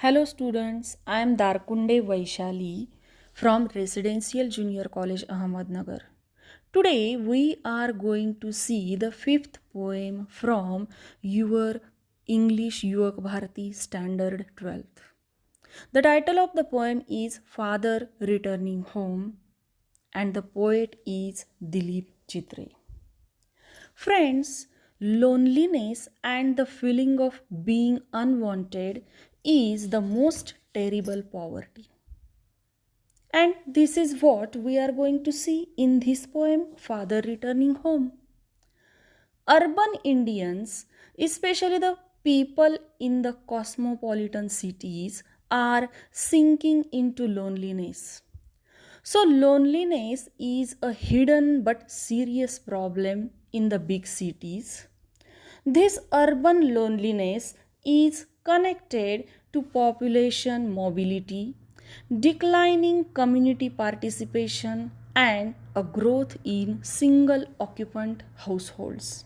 Hello students, I am Darkunde Vaishali from Residential Junior College Ahmednagar. Today we are going to see the fifth poem from your English Yuvak Bharati Standard 12th. The title of the poem is Father Returning Home and the poet is Dilip Chitre. Friends, loneliness and the feeling of being unwanted is the most terrible poverty. And this is what we are going to see in this poem, Father Returning Home. Urban Indians, especially the people in the cosmopolitan cities, are sinking into loneliness. So, loneliness is a hidden but serious problem in the big cities. This urban loneliness is connected to population mobility, declining community participation, and a growth in single occupant households.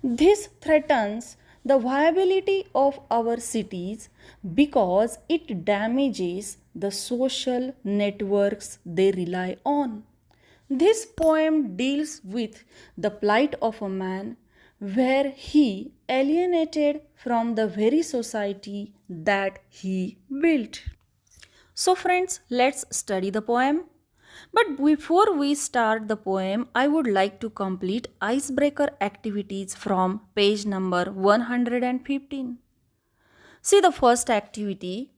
This threatens the viability of our cities because it damages the social networks they rely on. This poem deals with the plight of a man where he alienated from the very society that he built. So, friends, let's study the poem. But before we start the poem, I would like to complete icebreaker activities from page number 115. See the first activity.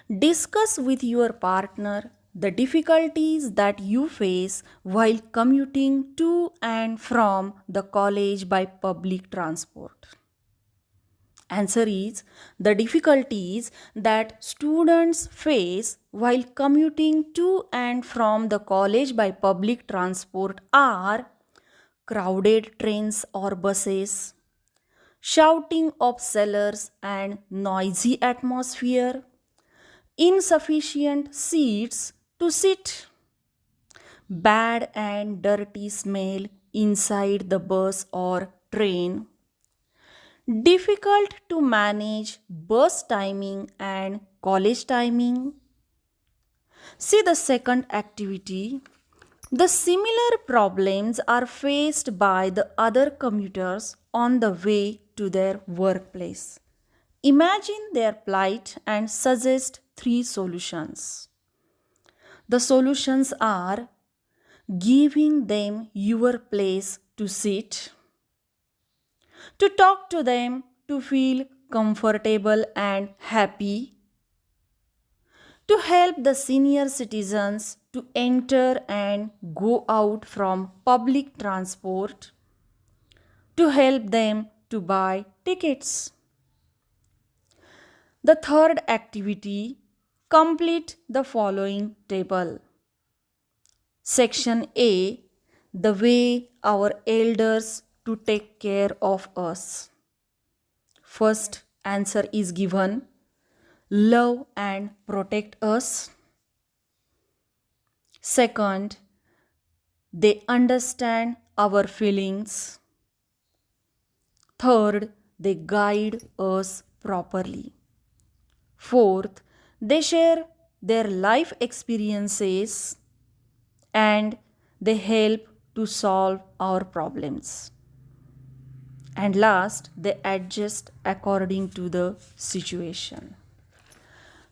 Discuss with your partner the difficulties that you face while commuting to and from the college by public transport. Answer is the difficulties that students face while commuting to and from the college by public transport are crowded trains or buses, shouting of sellers and noisy atmosphere, insufficient seats to sit, bad and dirty smell inside the bus or train, difficult to manage bus timing and college timing. See the second activity. The similar problems are faced by the other commuters on the way to their workplace. Imagine their plight and suggest three solutions. The solutions are giving them your place to sit, to talk to them to feel comfortable and happy, to help the senior citizens to enter and go out from public transport, to help them to buy tickets. The third activity, complete the following table. Section A, the way our elders to take care of us. First answer is given, love and protect us. Second, they understand our feelings. Third, they guide us properly. Fourth, they share their life experiences and they help to solve our problems. And last, they adjust according to the situation.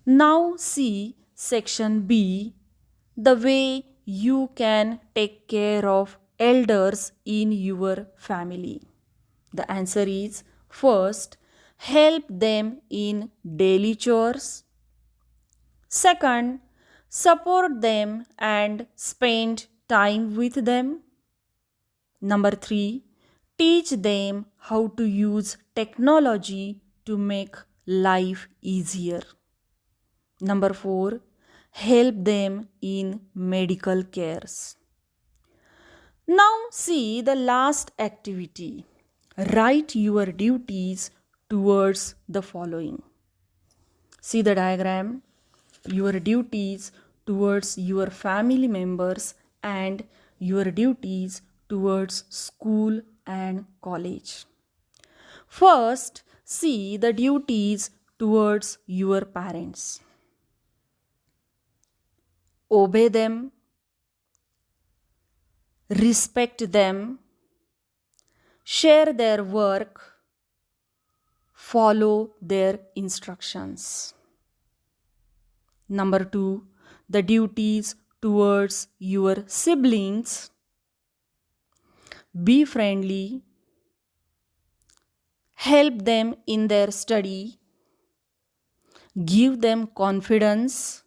Now see section B, the way you can take care of elders in your family. The answer is first, help them in daily chores. Second, support them and spend time with them. Number 3, teach them how to use technology to make life easier. Number 4, help them in medical cares. Now see the last activity. Write your duties towards the following. See the diagram. Your duties towards your family members and your duties towards school and college. First, see the duties towards your parents. Obey them, respect them, share their work, follow their instructions. Number 2, the duties towards your siblings. Be friendly, help them in their study, give them confidence,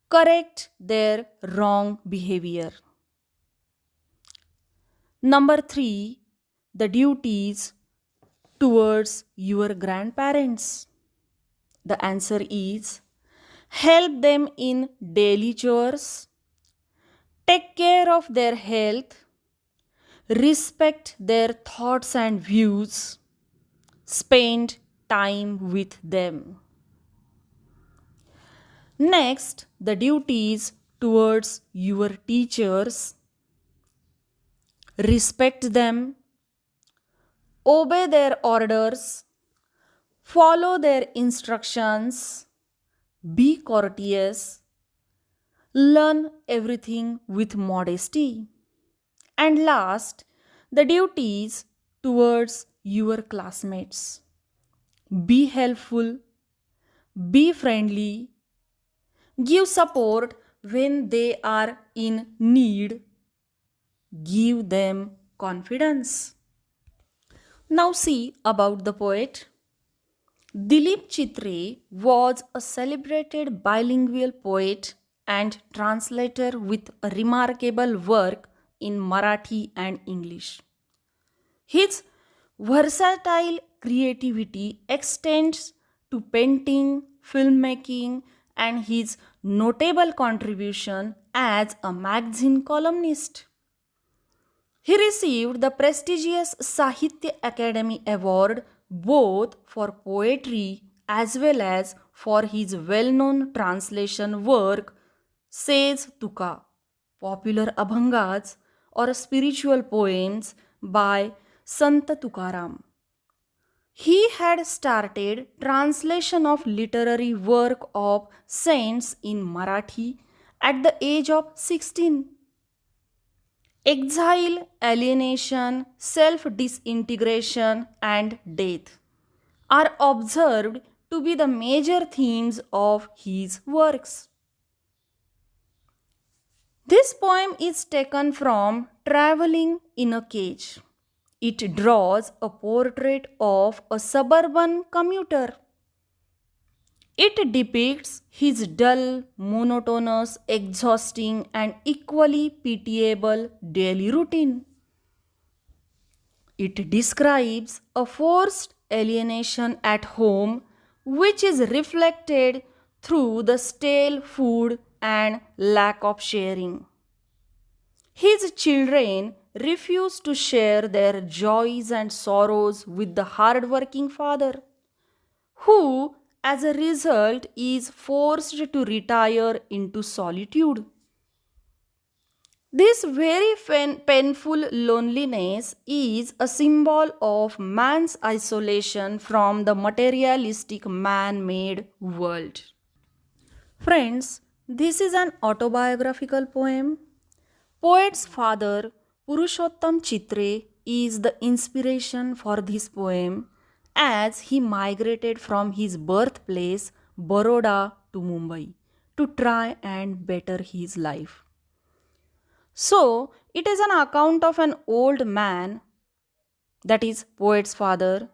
correct their wrong behavior. Number 3, the duties towards your grandparents. The answer is help them in daily chores, take care of their health, respect their thoughts and views, spend time with them. Next, the duties towards your teachers. Respect them, obey their orders, follow their instructions, be courteous, learn everything with modesty. And last, the duties towards your classmates. Be helpful, be friendly, give support when they are in need, give them confidence. Now see about the poet. Dilip Chitre was a celebrated bilingual poet and translator with a remarkable work in Marathi and English. His versatile creativity extends to painting, filmmaking, and his notable contribution as a magazine columnist. He received the prestigious Sahitya Academy Award both for poetry as well as for his well-known translation work Says Tuka, popular abhangas or spiritual poems by Sant Tukaram. He had started translation of literary work of saints in Marathi at the age of 16. Exile, alienation, self disintegration, and death are observed to be the major themes of his works. This poem is taken from Traveling in a Cage. It draws a portrait of a suburban commuter. It depicts his dull, monotonous, exhausting, and equally pitiable daily routine. It describes a forced alienation at home, which is reflected through the stale food and lack of sharing. His children refuse to share their joys and sorrows with the hard-working father, who, as a result, is forced to retire into solitude. This very painful loneliness is a symbol of man's isolation from the materialistic man made world. Friends, this is an autobiographical poem. Poet's father, Purushottam Chitre, is the inspiration for this poem as he migrated from his birthplace, Baroda, to Mumbai to try and better his life. So, it is an account of an old man, that is, poet's father,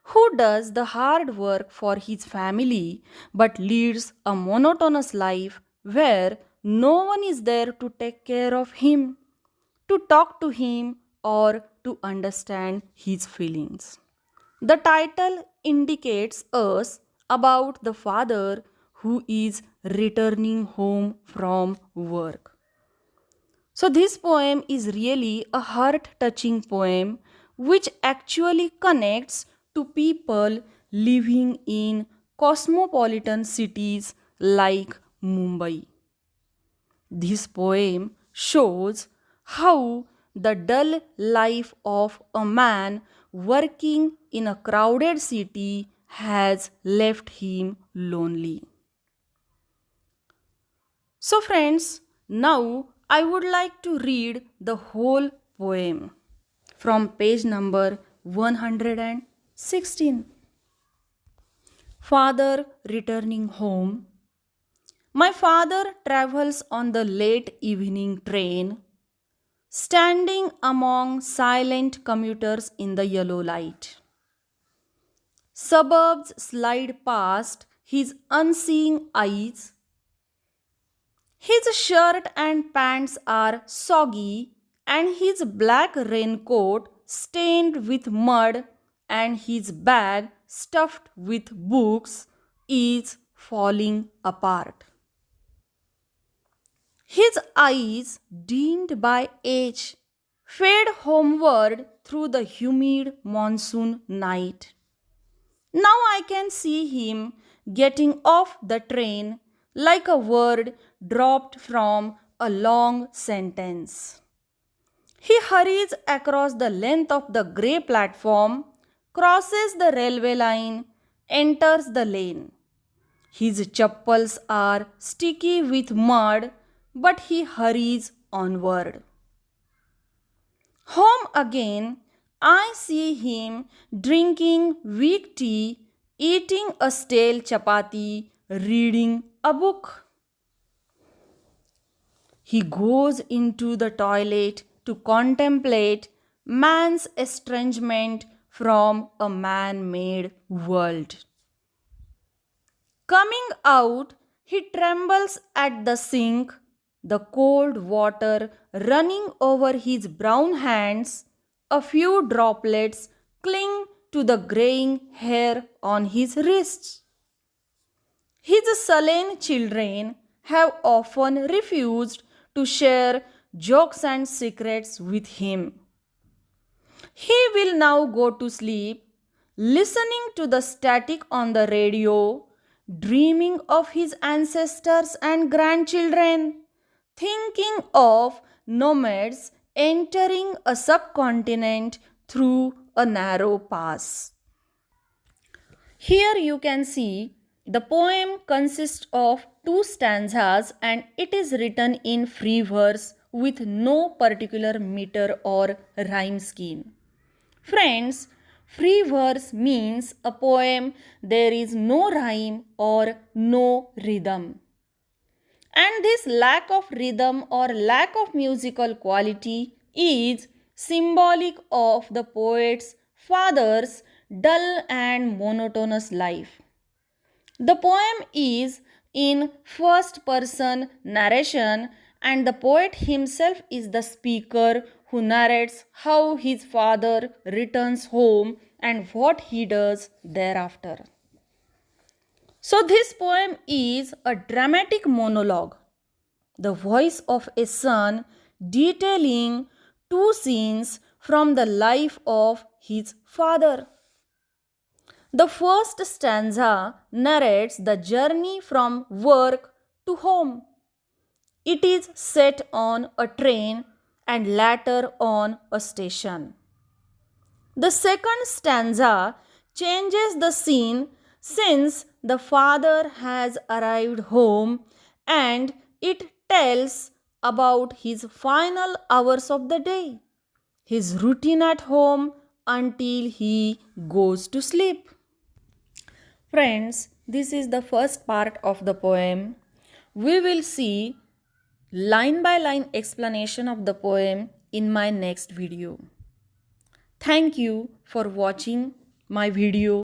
who does the hard work for his family but leads a monotonous life where no one is there to take care of him, to talk to him, or to understand his feelings. The title indicates us about the father who is returning home from work. So, this poem is really a heart touching poem which actually connects to people living in cosmopolitan cities like Mumbai. This poem shows how the dull life of a man working in a crowded city has left him lonely. So friends, now I would like to read the whole poem from page number 116. Father returning home. My father travels on the late evening train, standing among silent commuters in the yellow light. Suburbs slide past his unseeing eyes. His shirt and pants are soggy, and his black raincoat stained with mud, and his bag stuffed with books is falling apart. His eyes, dimmed by age, fade homeward through the humid monsoon night. Now I can see him getting off the train like a word dropped from a long sentence. He hurries across the length of the grey platform, crosses the railway line, enters the lane. His chappals are sticky with mud, but he hurries onward. Home again, I see him drinking weak tea, eating a stale chapati, reading a book. He goes into the toilet to contemplate man's estrangement from a man-made world. Coming out, he trembles at the sink, the cold water running over his brown hands. A few droplets cling to the graying hair on his wrists. His sullen children have often refused to share jokes and secrets with him. He will now go to sleep, listening to the static on the radio, dreaming of his ancestors and grandchildren, thinking of nomads entering a subcontinent through a narrow pass. Here you can see the poem consists of two stanzas and it is written in free verse with no particular meter or rhyme scheme. Friends, free verse means a poem there is no rhyme or no rhythm. And this lack of rhythm or lack of musical quality is symbolic of the poet's father's dull and monotonous life. The poem is in first person narration and the poet himself is the speaker who narrates how his father returns home and what he does thereafter. So this poem is a dramatic monologue, the voice of a son detailing two scenes from the life of his father. The first stanza narrates the journey from work to home. It is set on a train and later on a station. The second stanza changes the scene since the father has arrived home and it tells about his final hours of the day, his routine at home until he goes to sleep. Friends, this is the first part of the poem. We will see line by line explanation of the poem in my next video. Thank you for watching my video.